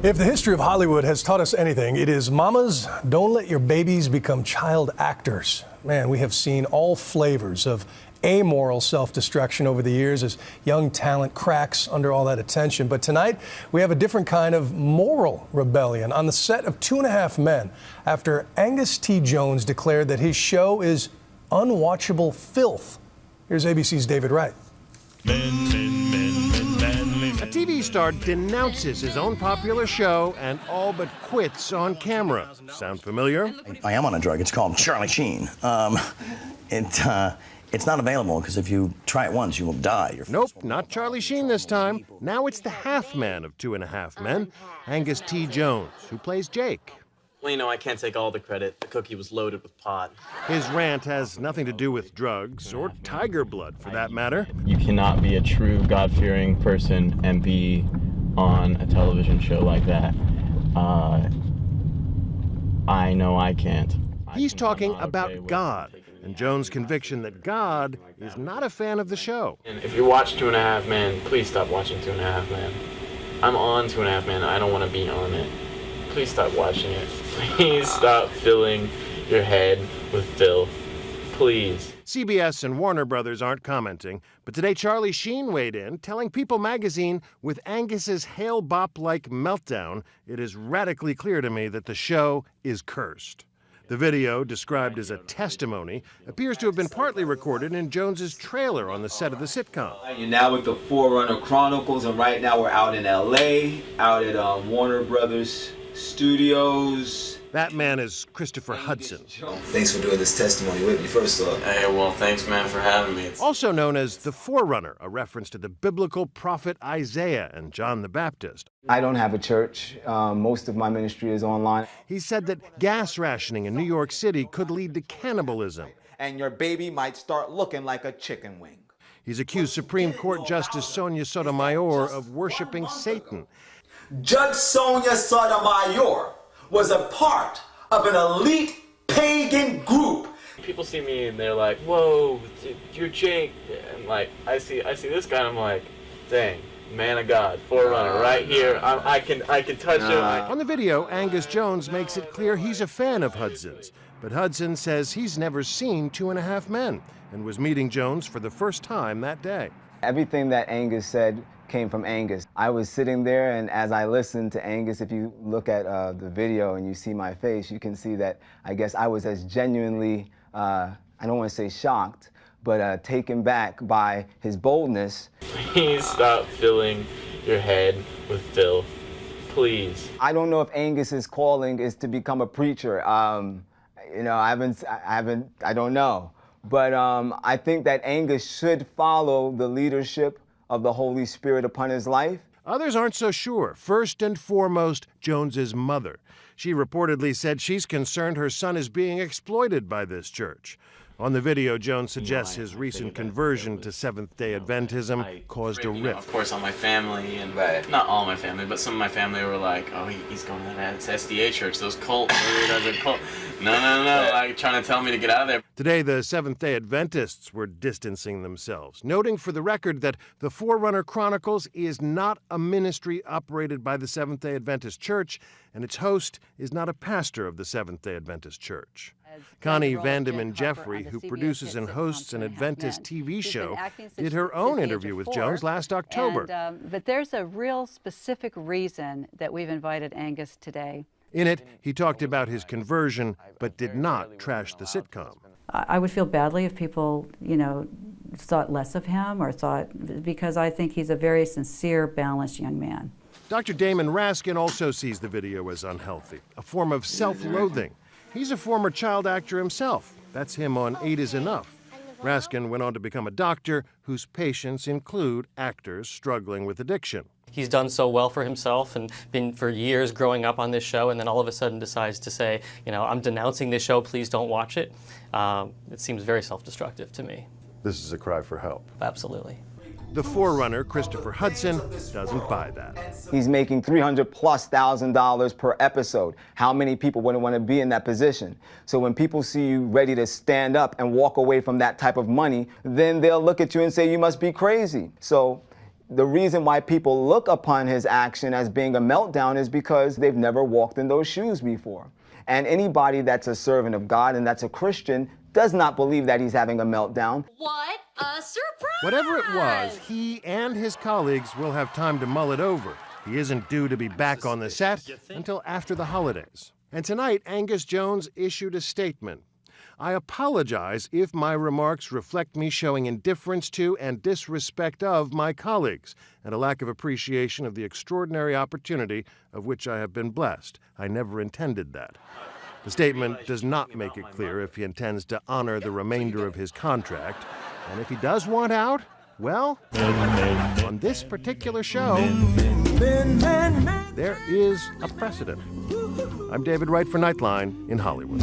If the history of Hollywood has taught us anything, it is mamas, don't let your babies become child actors. Man, we have seen all flavors of amoral self-destruction over the years as young talent cracks under all that attention. But tonight, we have a different kind of moral rebellion on the set of 2.5 Men after Angus T. Jones declared that his show is unwatchable filth. Here's ABC's David Wright. A TV star denounces his own popular show and all but quits on camera. Sound familiar? I am on a drug. It's called Charlie Sheen. It's not available because if you try it once, you will die. Nope, not Charlie Sheen this time. Now it's the half man of 2.5 Men, Angus T. Jones, who plays Jake. Well, you know, I can't take all the credit. The cookie was loaded with pot. His rant has nothing to do with drugs, or tiger blood for that matter. You cannot be a true God-fearing person and be on a television show like that. I know I can't. He's talking about God, and Jones' conviction that God is not a fan of the show. And if you watch 2.5 Men, please stop watching 2.5 Men. I'm on 2.5 Men. I don't want to be on it. Please stop watching it. Please stop filling your head with filth. Please. CBS and Warner Brothers aren't commenting, but today Charlie Sheen weighed in, telling People magazine, with Angus's Hail Bop-like meltdown, it is radically clear to me that the show is cursed. The video, described as a testimony, appears to have been partly recorded in Jones's trailer on the set of the sitcom. You're now with the Forerunner Chronicles, and right now we're out in LA, out at Warner Brothers Studios. That man is Christopher Hudson. Thanks for doing this testimony with me, first off. Hey, well, thanks, man, for having me. Also known as the Forerunner, a reference to the biblical prophet Isaiah and John the Baptist. I don't have a church. Most of my ministry is online. He said that gas rationing in New York City could lead to cannibalism. And your baby might start looking like a chicken wing. He's accused Supreme Court Justice Sonia Sotomayor of worshiping Satan. Judge Sonia Sotomayor was a part of an elite pagan group. People see me and they're like, whoa, you're Jake. And like, I see this guy and I'm like, dang, man of God, Forerunner, right here. I can touch him. On the video, Angus Jones makes it clear he's a fan of Hudson's. But Hudson says he's never seen 2.5 Men and was meeting Jones for the first time that day. Everything that Angus said came from Angus. I was sitting there, and as I listened to Angus, if you look at the video and you see my face, you can see that I guess I was as genuinely, I don't want to say shocked, but taken back by his boldness. Please stop filling your head with filth. Please. I don't know if Angus's calling is to become a preacher. You know, I don't know. But I think that Angus should follow the leadership of the Holy Spirit upon his life. Others aren't so sure. First and foremost, Jones's mother. She reportedly said she's concerned her son is being exploited by this church. On the video, Jones suggests his recent conversion to Seventh-day Adventism caused a rift. Of course, all my family, and not all my family, but some of my family were like, oh, he's going to that SDA church, those cults. No, like trying to tell me to get out of there. Today, the Seventh-day Adventists were distancing themselves, noting for the record that the Forerunner Chronicles is not a ministry operated by the Seventh-day Adventist Church, and its host is not a pastor of the Seventh-day Adventist Church. Connie Vandeman Jeffrey, who produces and hosts an Adventist TV show, did her own interview with Jones last October. But there's a real specific reason that we've invited Angus today. In it, he talked about his conversion, but did not trash the sitcom. I would feel badly if people, you know, thought less of him or thought, because I think he's a very sincere, balanced young man. Dr. Damon Raskin also sees the video as unhealthy, a form of self-loathing. He's a former child actor himself. That's him on 8 is Enough. Raskin went on to become a doctor whose patients include actors struggling with addiction. He's done so well for himself and been for years growing up on this show, and then all of a sudden decides to say, you know, I'm denouncing this show, please don't watch it. It seems very self-destructive to me. This is a cry for help. Absolutely. The Forerunner, Christopher Hudson, doesn't buy that. He's making $300,000+ per episode. How many people wouldn't want to be in that position? So when people see you ready to stand up and walk away from that type of money, then they'll look at you and say, you must be crazy. So The reason why people look upon his action as being a meltdown is because they've never walked in those shoes before. And anybody that's a servant of God and that's a Christian does not believe that he's having a meltdown. What a surprise! Whatever it was, he and his colleagues will have time to mull it over. He isn't due to be back on the set until after the holidays. And tonight, Angus Jones issued a statement. I apologize if my remarks reflect me showing indifference to and disrespect of my colleagues, and a lack of appreciation of the extraordinary opportunity of which I have been blessed. I never intended that. The statement does not make it clear if he intends to honor the remainder of his contract, and if he does want out, well, on this particular show, there is a precedent. I'm David Wright for Nightline in Hollywood.